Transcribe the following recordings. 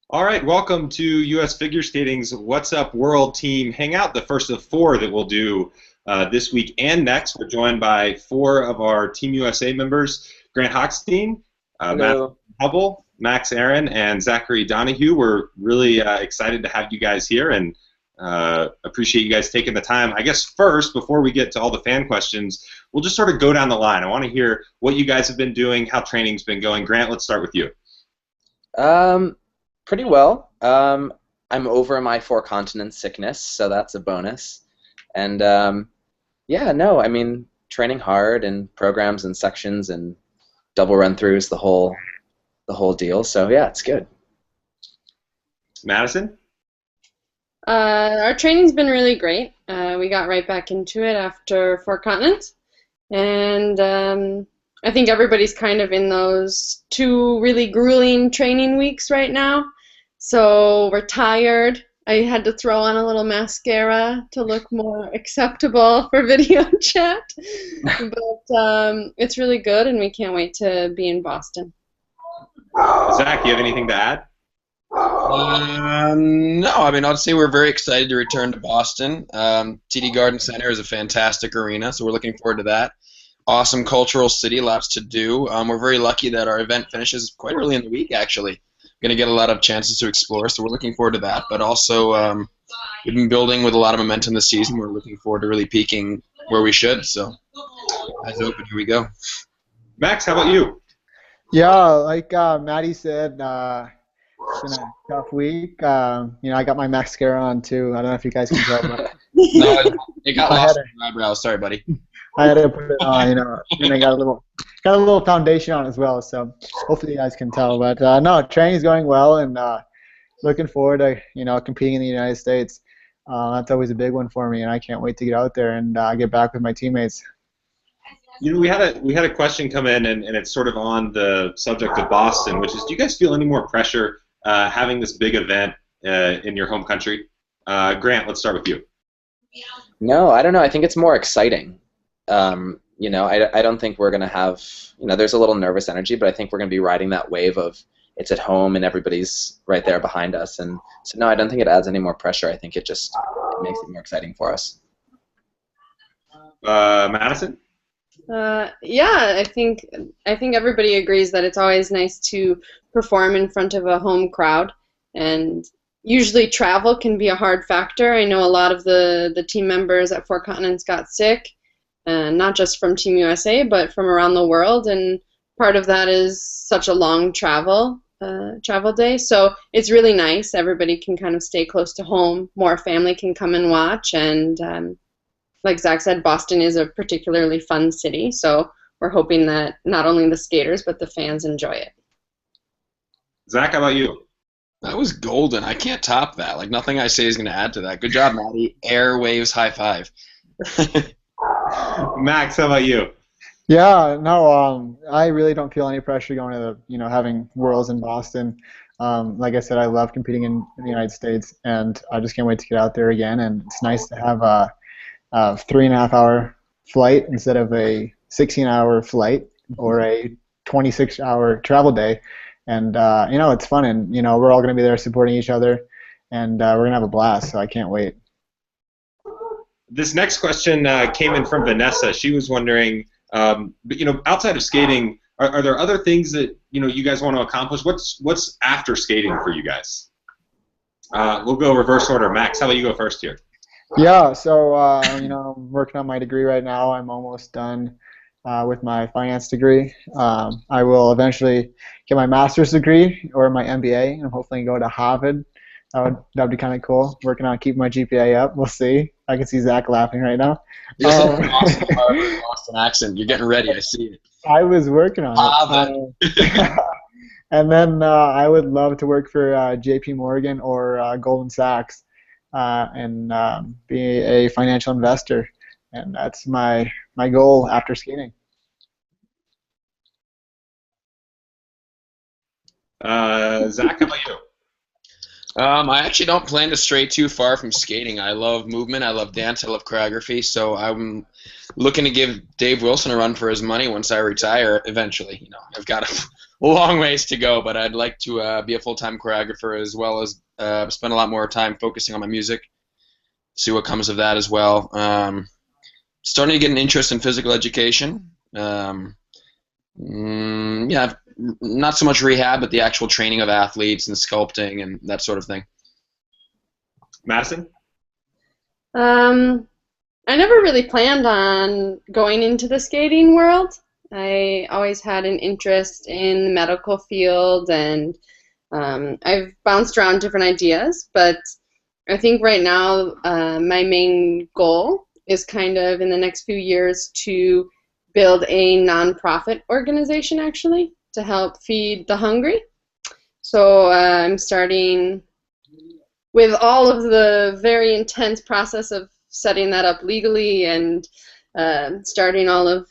All right, welcome to U.S. Figure Skating's What's Up World Team Hangout, the first of four that we'll do this week and next. We're joined by four of our Team USA members, Grant Hochstein, Madison Hello. Hubbell, Max Aaron, and Zachary Donohue. We're really excited to have you guys here and appreciate you guys taking the time. I guess first, before we get to all the fan questions, we'll just sort of go down the line. I want to hear what you guys have been doing, how training's been going. Grant, let's start with you. Pretty well. I'm over my four continent sickness, so that's a bonus. And yeah, no, I mean, training hard and programs and sections and double run-throughs, the whole deal. So yeah, it's good. Madison? Our training's been really great. We got right back into it after four continents, and I think everybody's kind of in those two really grueling training weeks right now. So we're tired. I had to throw on a little mascara to look more acceptable for video chat. But it's really good, and we can't wait to be in Boston. Zach, you have anything to add? No, I mean, I'd say we're very excited to return to Boston. TD Garden Center is a fantastic arena, so we're looking forward to that. Awesome cultural city, lots to do. We're very lucky that our event finishes quite early in the week, actually. Going to get a lot of chances to explore, so we're looking forward to that. But also, we've been building with a lot of momentum this season. We're looking forward to really peaking where we should. So, eyes open, here we go. Max, how about you? Yeah, like Maddie said, it's been a tough week. I got my mascara on too. I don't know if you guys can tell, but No, it got lost in your eyebrows. Sorry, buddy. I had to put it on, and I got a little foundation on as well. So hopefully you guys can tell. But no, training's going well, and looking forward to competing in the United States. That's always a big one for me, and I can't wait to get out there and get back with my teammates. We had a question come in, and it's sort of on the subject of Boston, which is, do you guys feel any more pressure having this big event in your home country? Grant, let's start with you. No, I don't know. I think it's more exciting. I don't think we're going to have, there's a little nervous energy, but I think we're going to be riding that wave of it's at home and everybody's right there behind us. And so, no, I don't think it adds any more pressure. I think it makes it more exciting for us. Madison? Yeah, I think everybody agrees that it's always nice to perform in front of a home crowd, and usually travel can be a hard factor. I know a lot of the team members at Four Continents got sick, not just from Team USA, but from around the world, and part of that is such a long travel day. So it's really nice. Everybody can kind of stay close to home. More family can come and watch, and like Zach said, Boston is a particularly fun city, so we're hoping that not only the skaters but the fans enjoy it. Zach, how about you? That was golden. I can't top that. Like, nothing I say is going to add to that. Good job, Maddie. Airwaves high five. Max, how about you? Yeah, no, I really don't feel any pressure going to having Worlds in Boston. Like I said, I love competing in the United States, and I just can't wait to get out there again. And it's nice to have a 3.5-hour flight instead of a 16-hour flight or a 26-hour travel day. And it's fun, and we're all going to be there supporting each other, and we're going to have a blast. So I can't wait. This next question came in from Vanessa. She was wondering, outside of skating, are there other things that you guys want to accomplish? What's after skating for you guys? We'll go reverse order. Max, how about you go first here? Yeah, so I'm working on my degree right now. I'm almost done with my finance degree. I will eventually get my master's degree or my MBA, and hopefully go to Harvard. That'd be kind of cool. Working on keeping my GPA up. We'll see. I can see Zach laughing right now. You're saying awesome Harvard Boston accent. You're getting ready. I see it. I was working on it. And then I would love to work for JP Morgan or Goldman Sachs and be a financial investor. And that's my goal after skating. Zach, how about you? I actually don't plan to stray too far from skating. I love movement, I love dance, I love choreography, so I'm looking to give Dave Wilson a run for his money once I retire eventually. You know, I've got a long ways to go, but I'd like to be a full-time choreographer as well as spend a lot more time focusing on my music, see what comes of that as well. Starting to get an interest in physical education. Yeah, not so much rehab, but the actual training of athletes and sculpting and that sort of thing. Madison? I never really planned on going into the skating world. I always had an interest in the medical field, and I've bounced around different ideas, but I think right now my main goal is kind of in the next few years to build a nonprofit organization, actually, to help feed the hungry. So I'm starting with all of the very intense process of setting that up legally and starting all of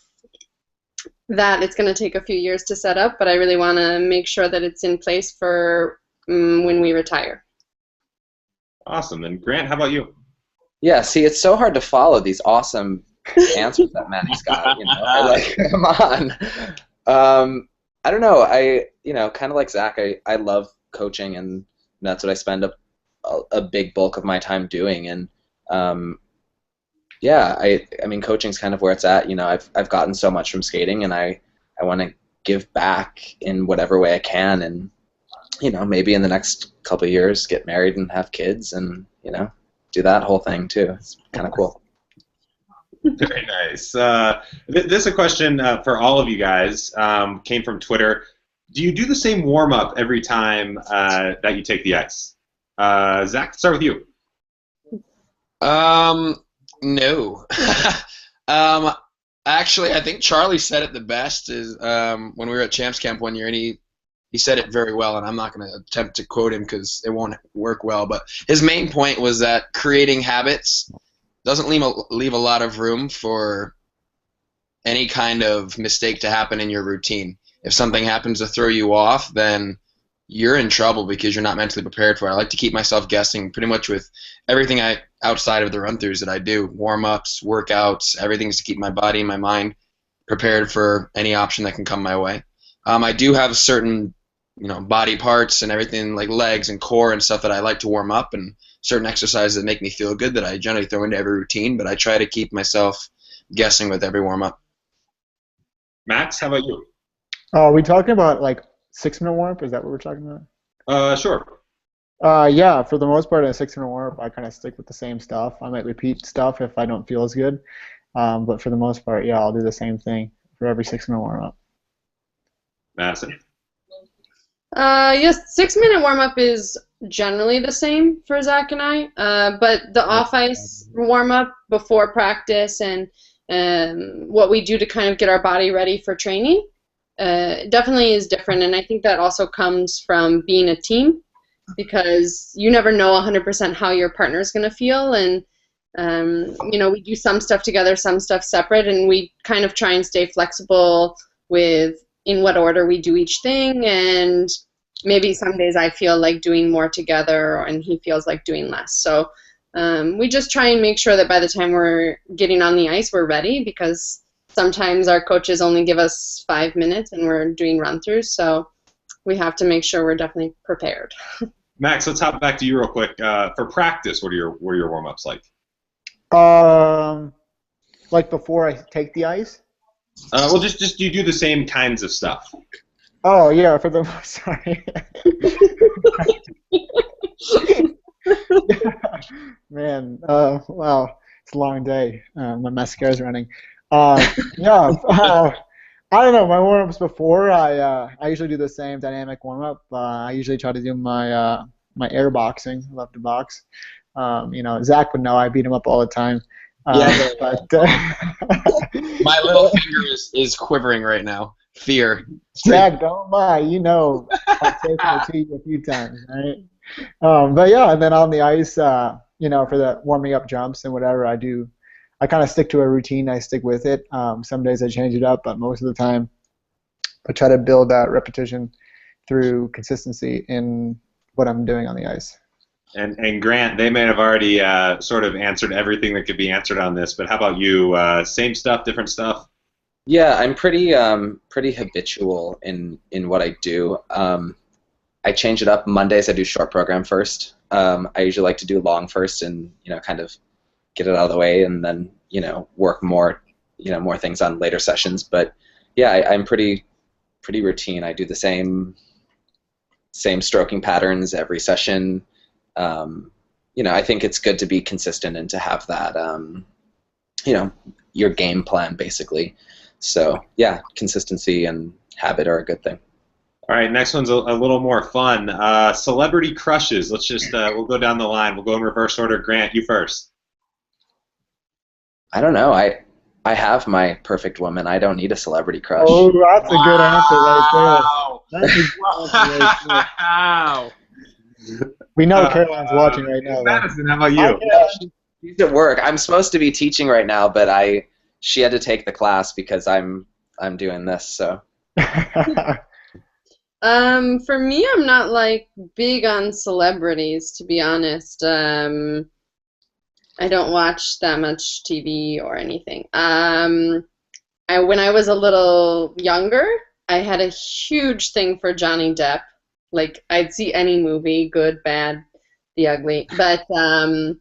that. It's going to take a few years to set up, but I really want to make sure that it's in place for when we retire. Awesome. And Grant, how about you? Yeah, see, it's so hard to follow these awesome answers that Matt's got. You know, like, come on. I don't know. Kind of like Zach, I love coaching, and that's what I spend a big bulk of my time doing. And yeah, I mean, coaching's kind of where it's at. You know, I've gotten so much from skating, and I want to give back in whatever way I can, and you know, maybe in the next couple of years get married and have kids, and you know, do that whole thing too. It's kind of cool. Very nice. This is a question for all of you guys. Came from Twitter. Do you do the same warm-up every time that you take the ice? Zach, start with you. No. Actually, I think Charlie said it the best is when we were at Champs Camp one year, and he said it very well, and I'm not going to attempt to quote him because it won't work well, but his main point was that creating habits doesn't leave a lot of room for any kind of mistake to happen in your routine. If something happens to throw you off, then you're in trouble because you're not mentally prepared for it. I like to keep myself guessing pretty much with everything outside of the run-throughs that I do, warm-ups, workouts, everything's to keep my body and my mind prepared for any option that can come my way. I do have certain, body parts and everything like legs and core and stuff that I like to warm up, and certain exercises that make me feel good that I generally throw into every routine, but I try to keep myself guessing with every warm-up. Max, how about you? Are we talking about like 6-minute warm-up? Is that what we're talking about? Sure. Yeah, for the most part, in a 6-minute warm-up, I kind of stick with the same stuff. I might repeat stuff if I don't feel as good, but for the most part, yeah, I'll do the same thing for every 6-minute warm-up. Madison? Yes, 6-minute warm-up is generally the same for Zach and I, but the off-ice warm-up before practice and what we do to kind of get our body ready for training definitely is different, and I think that also comes from being a team, because you never know 100% how your partner is going to feel, and we do some stuff together, some stuff separate, and we kind of try and stay flexible with in what order we do each thing, and maybe some days I feel like doing more together and he feels like doing less. So we just try and make sure that by the time we're getting on the ice, we're ready, because sometimes our coaches only give us 5 minutes and we're doing run-throughs, so we have to make sure we're definitely prepared. Max, let's hop back to you real quick. For practice, what are your warm-ups like? Like before I take the ice? Well, just you do the same kinds of stuff. Oh yeah, for the sorry. Man, wow, it's a long day. My mascara's running. Yeah, I don't know. My warm-ups before, I usually do the same dynamic warm-up. I usually try to do my my air boxing. I love to box. Zach would know I beat him up all the time. Yeah. But my little finger is quivering right now. Fear. Zach, don't lie. I've taken it to you a few times, right? But yeah, and then on the ice, for the warming up jumps and whatever I do, I kind of stick to a routine. I stick with it. Some days I change it up, but most of the time I try to build that repetition through consistency in what I'm doing on the ice. And Grant, they may have already sort of answered everything that could be answered on this, but how about you? Same stuff, different stuff? Yeah, I'm pretty habitual in what I do. I change it up. Mondays I do short program first. I usually like to do long first, and kind of get it out of the way, and then work more more things on later sessions. But yeah, I'm pretty routine. I do the same stroking patterns every session. I think it's good to be consistent and to have that your game plan basically. So yeah, consistency and habit are a good thing. All right, next one's a little more fun. Celebrity crushes. Let's just we'll go down the line. We'll go in reverse order. Grant, you first. I don't know. I have my perfect woman. I don't need a celebrity crush. Oh, that's a good answer right there. That's a good answer right there. Wow. We know Caroline's watching right now. Madison, how about you? She's at work. I'm supposed to be teaching right now, but she had to take the class because I'm doing this. So. For me, I'm not like big on celebrities, to be honest. I don't watch that much TV or anything. When I was a little younger, I had a huge thing for Johnny Depp. Like, I'd see any movie, good, bad, the ugly. But I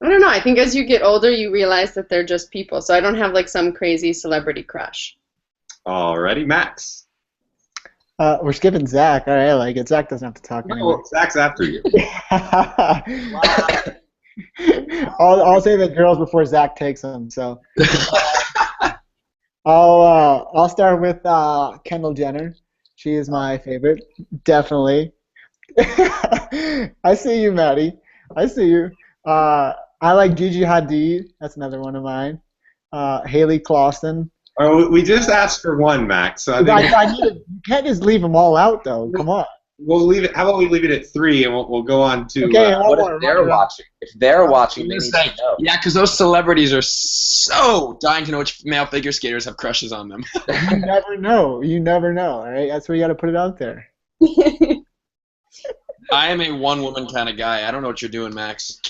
don't know. I think as you get older, you realize that they're just people. So I don't have like some crazy celebrity crush. Alrighty, Max. We're skipping Zach. All right, I like it. Zach doesn't have to talk anymore. No, Zach's after you. I'll say the girls before Zach takes them. So I'll start with Kendall Jenner. She is my favorite, definitely. I see you, Maddie. I see you. I like Gigi Hadid. That's another one of mine. Haley Clausen. Oh, we just asked for one, Max. So you can't just leave them all out, though. Come on. We'll leave it. How about we leave it at 3, and we'll go on to. Okay, what if they're watching? If they're watching, they need to know. Yeah, because those celebrities are so dying to know which male figure skaters have crushes on them. You never know. You never know. All right, that's where you got to put it out there. I am a one-woman kind of guy. I don't know what you're doing, Max.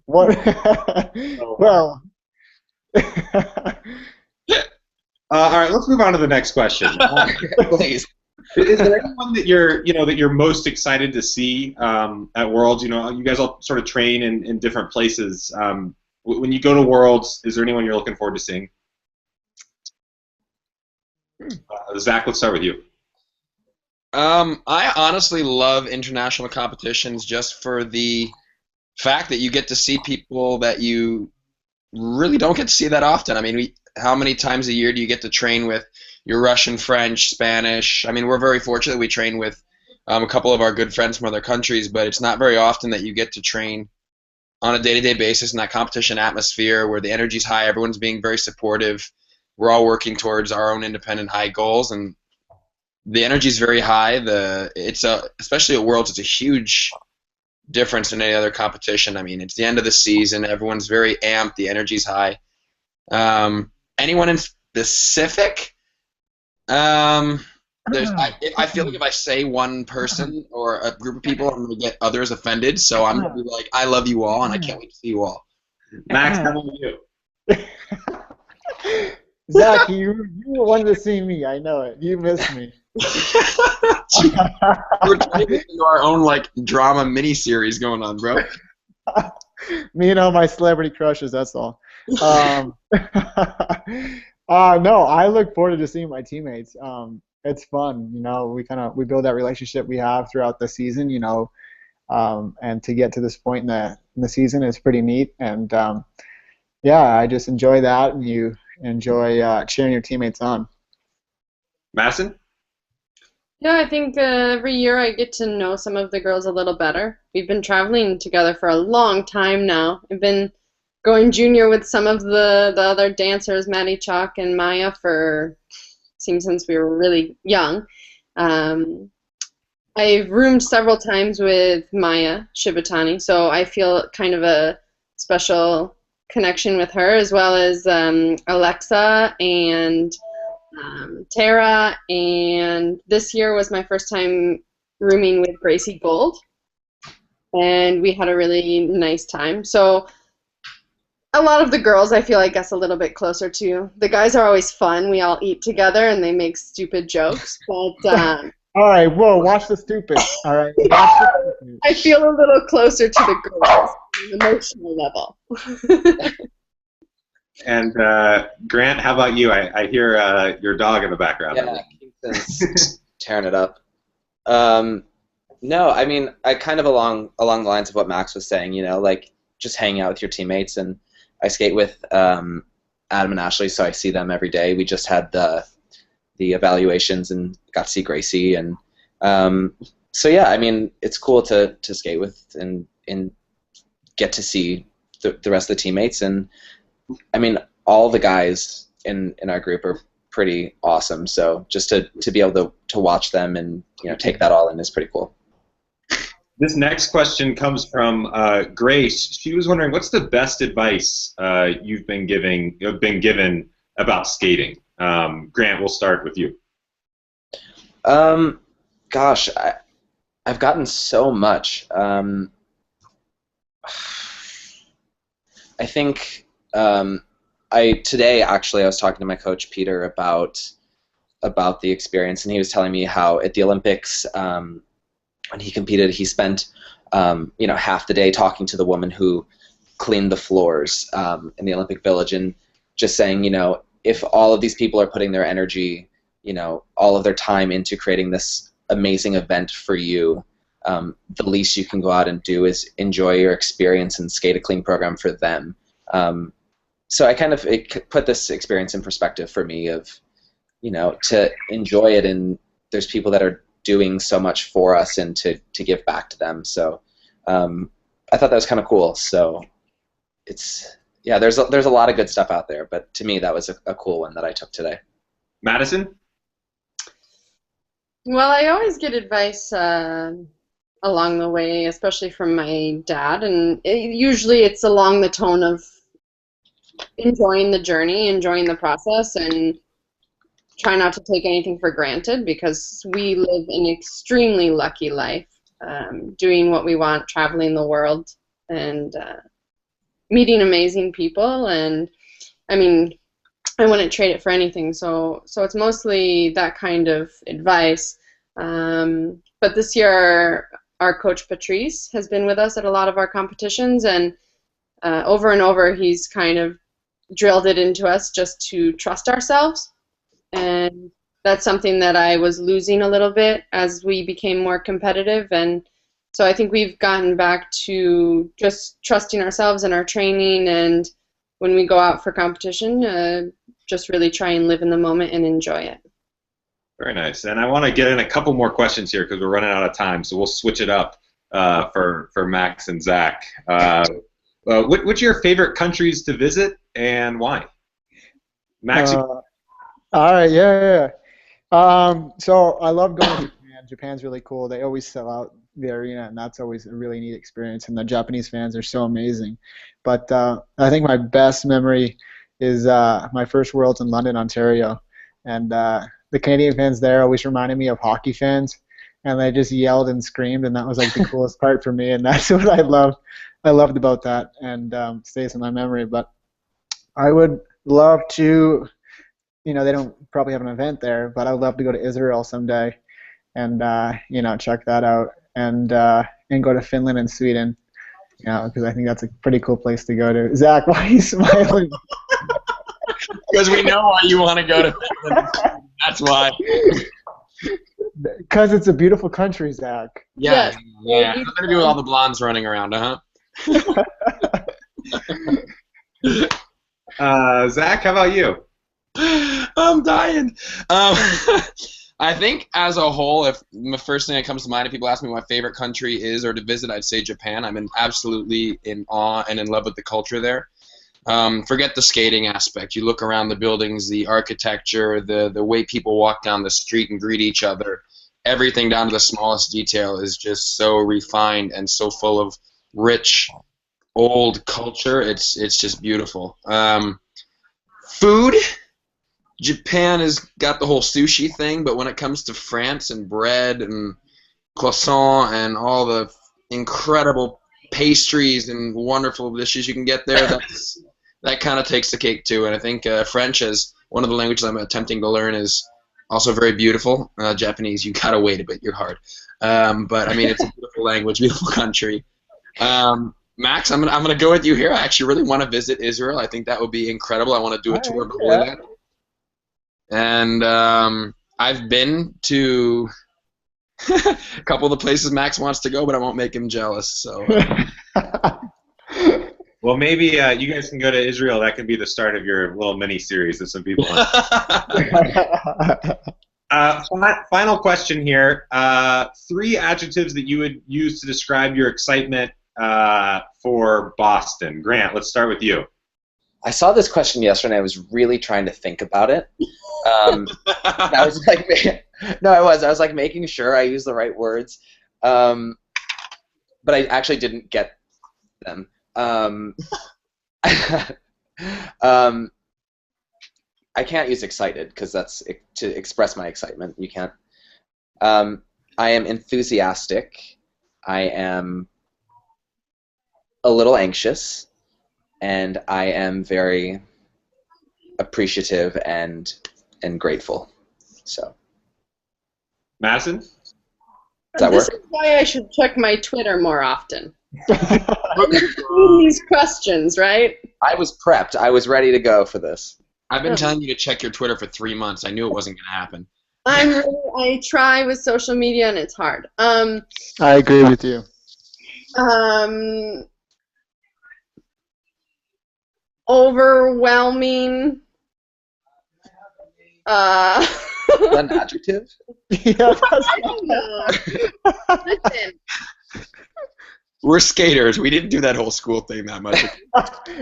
What? Well. All right, let's move on to the next question. Please. Is there anyone that you're most excited to see at Worlds? You guys all sort of train in different places. When you go to Worlds, is there anyone you're looking forward to seeing? Zach, let's start with you. I honestly love international competitions just for the fact that you get to see people that you really don't get to see that often. I mean, how many times a year do you get to train with your Russian, French, Spanish? I mean, we're very fortunate we train with a couple of our good friends from other countries, but it's not very often that you get to train on a day-to-day basis in that competition atmosphere where the energy's high, everyone's being very supportive, we're all working towards our own independent high goals, and the energy's very high. Especially at Worlds, it's a huge difference than any other competition. I mean, it's the end of the season, everyone's very amped, the energy's high. Anyone in specific? I feel like if I say one person or a group of people, I'm going to get others offended, so I'm going to be like, I love you all, and I can't wait to see you all. Max, how about you? Zach, you wanted to see me. I know it. You missed me. We're turning this into our own drama mini-series going on, bro. Me and all my celebrity crushes, that's all. No, I look forward to seeing my teammates. It's fun, we build that relationship we have throughout the season, and to get to this point in the season is pretty neat. And yeah, I just enjoy that, and you enjoy cheering your teammates on. Madison? Yeah, I think every year I get to know some of the girls a little better. We've been traveling together for a long time now. I've been going junior with some of the other dancers, Maddie Chalk and Maya, since we were really young. I've roomed several times with Maya Shibatani, so I feel kind of a special connection with her, as well as Alexa and Tara, and this year was my first time rooming with Gracie Gold, and we had a really nice time. So a lot of the girls I feel I guess a little bit closer to. The guys are always fun. We all eat together and they make stupid jokes, but All right, whoa, watch the stupid. All right, watch the stupid. I feel a little closer to the girls on an emotional level. And Grant, how about you? I hear your dog in the background. Yeah, Kingston's tearing it up. No, I mean, I kind of along the lines of what Max was saying, like just hanging out with your teammates. And I skate with Adam and Ashley, so I see them every day. We just had the evaluations and got to see Gracie. And so, yeah, I mean, it's cool to skate with and get to see the rest of the teammates. And, I mean, all the guys in our group are pretty awesome. So just to be able to watch them and take that all in is pretty cool. This next question comes from Grace. She was wondering, what's the best advice you've been given about skating? Grant, we'll start with you. Gosh, I've gotten so much. I think today actually I was talking to my coach Peter about the experience, and he was telling me how at the Olympics when he competed, he spent half the day talking to the woman who cleaned the floors in the Olympic Village, and just saying, if all of these people are putting their energy, all of their time into creating this amazing event for you, the least you can go out and do is enjoy your experience and skate a clean program for them. So it put this experience in perspective for me of, to enjoy it, and there's people that are doing so much for us and to give back to them. So I thought that was kind of cool. So there's a lot of good stuff out there, but to me that was a cool one that I took today. Madison? Well, I always get advice along the way, especially from my dad, and usually it's along the tone of enjoying the journey, enjoying the process, and try not to take anything for granted, because we live an extremely lucky life, doing what we want, traveling the world, and meeting amazing people. And I mean, I wouldn't trade it for anything. So it's mostly that kind of advice. But this year, our coach Patrice has been with us at a lot of our competitions, and over and over he's kind of drilled it into us just to trust ourselves. And that's something that I was losing a little bit as we became more competitive. And so I think we've gotten back to just trusting ourselves and our training, and when we go out for competition, just really try and live in the moment and enjoy it. Very nice. And I want to get in a couple more questions here because we're running out of time, so we'll switch it up for Max and Zach. Which are your favorite countries to visit and why? Max? All right, yeah. So I love going to Japan. Japan's really cool. They always sell out the arena, and that's always a really neat experience. And the Japanese fans are so amazing. But I think my best memory is my first Worlds in London, Ontario. And the Canadian fans there always reminded me of hockey fans, and they just yelled and screamed, and that was like the coolest part for me. And that's what I loved about that, and stays in my memory. But I would love to. They don't probably have an event there, but I'd love to go to Israel someday and, check that out, and go to Finland and Sweden, because I think that's a pretty cool place to go to. Zach, why are you smiling? Because we know why you want to go to Finland. That's why. Because it's a beautiful country, Zach. Yeah. Nothing to do with all the blondes running around, Zach, how about you? I'm dying. I think as a whole, if the first thing that comes to mind if people ask me what my favorite country is or to visit, I'd say Japan. I'm absolutely in awe and in love with the culture there. Forget the skating aspect. You look around the buildings, the architecture, the way people walk down the street and greet each other. Everything down to the smallest detail is just so refined and so full of rich, old culture. It's just beautiful. Food. Japan has got the whole sushi thing, but when it comes to France and bread and croissant and all the incredible pastries and wonderful dishes you can get there, that kind of takes the cake too. And I think French, as one of the languages I'm attempting to learn, is also very beautiful. Japanese, you gotta wait a bit, you're hard. But I mean, it's a beautiful language, beautiful country. Max, I'm gonna go with you here. I actually really want to visit Israel. I think that would be incredible. I want to do a tour of the Holy Land. And I've been to a couple of the places Max wants to go, but I won't make him jealous. So. Well, maybe you guys can go to Israel. That could be the start of your little mini-series that some people want. Final question here. 3 adjectives that you would use to describe your excitement for Boston. Grant, let's start with you. I saw this question yesterday and I was really trying to think about it. I was like, no, I was like making sure I used the right words. But I actually didn't get them. I can't use excited because that's to express my excitement. You can't. I am enthusiastic. I am a little anxious, and I am very appreciative and grateful. So, Madison? Does that This work? is why I should check my Twitter more often. These questions, right? I was prepped. I was ready to go for this. I've been telling you to check your Twitter for 3 months. I knew it wasn't going to happen. I try with social media and it's hard. I agree with you. Overwhelming. An adjective? Yeah, I don't know. Listen, We're skaters. We didn't do that whole school thing that much.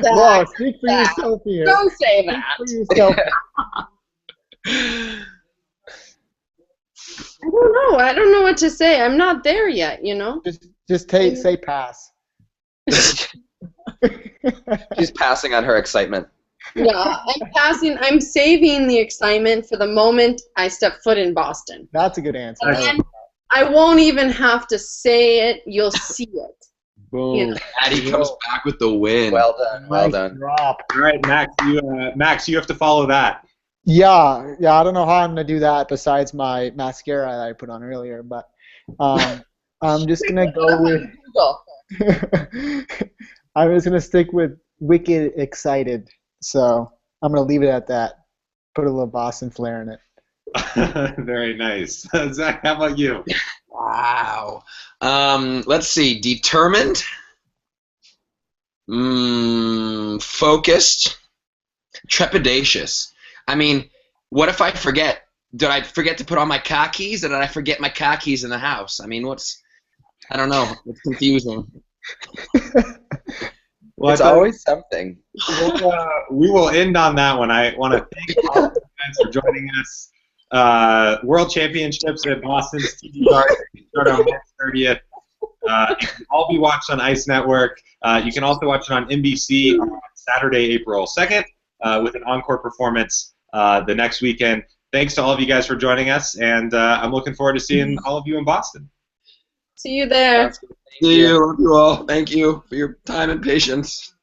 Well, speak for yourself here. don't say that. Speak for yourself. I don't know. I don't know what to say. I'm not there yet, you know? Just say pass. She's passing on her excitement. Yeah, I'm saving the excitement for the moment I step foot in Boston. That's a good answer. And then I won't even have to say it. You'll see it. Boom. Yeah. Addy comes back with the win. Well done. Well Nice done. drop. All right, Max, you have to follow that. Yeah. I don't know how I'm gonna do that besides my mascara that I put on earlier, but I'm just gonna go with. Google. I'm just gonna stick with wicked excited. So I'm gonna leave it at that. Put a little Boston flair in it. Very nice. Zach, how about you? Wow. Let's see. Determined. Focused. Trepidatious. I mean, what if I forget? Did I forget to put on my car keys, or did I forget my car keys in the house? I mean, I don't know. It's confusing. Well, It's always something. we will end on that one. I want to thank all of you guys for joining us. World Championships at Boston's TV Garden start on March 30th. It can all be watched on Ice Network. You can also watch it on NBC on Saturday, April 2nd, with an encore performance the next weekend. Thanks to all of you guys for joining us, and I'm looking forward to seeing all of you in Boston. See you there. Sounds good. Thank See you. you. Love you all. Thank you for your time and patience.